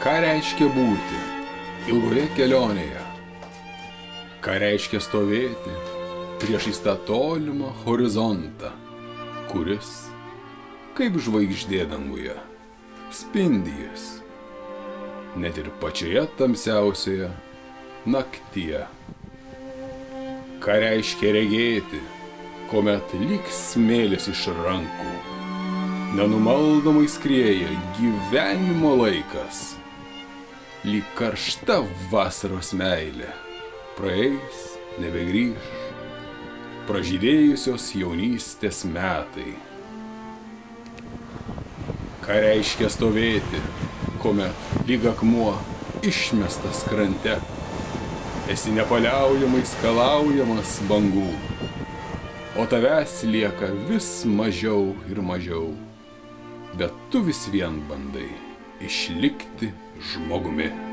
Ką reiškia būti ilgoje kelionėje? Ką reiškia stovėti priešais tą tolimą horizontą, kuris, kaip žvaigždė danguje, spindi jis, net ir pačioje tamsiausioje naktyje? Ką reiškia regėti, kuomet lyg smėlis iš rankų, nenumaldomai skrieja gyvenimo laikas, lyg karšta vasaros meilė, praeis, nebegrįš, pražydėjusios jaunystės metai. Ką reiškia stovėti, kuomet lyg akmuo išmestas krante, esi nepaliaujamai skalaujamas bangų, o tavęs lieka vis mažiau ir mažiau, bet tu vis vien bandai išlikti žmogumi.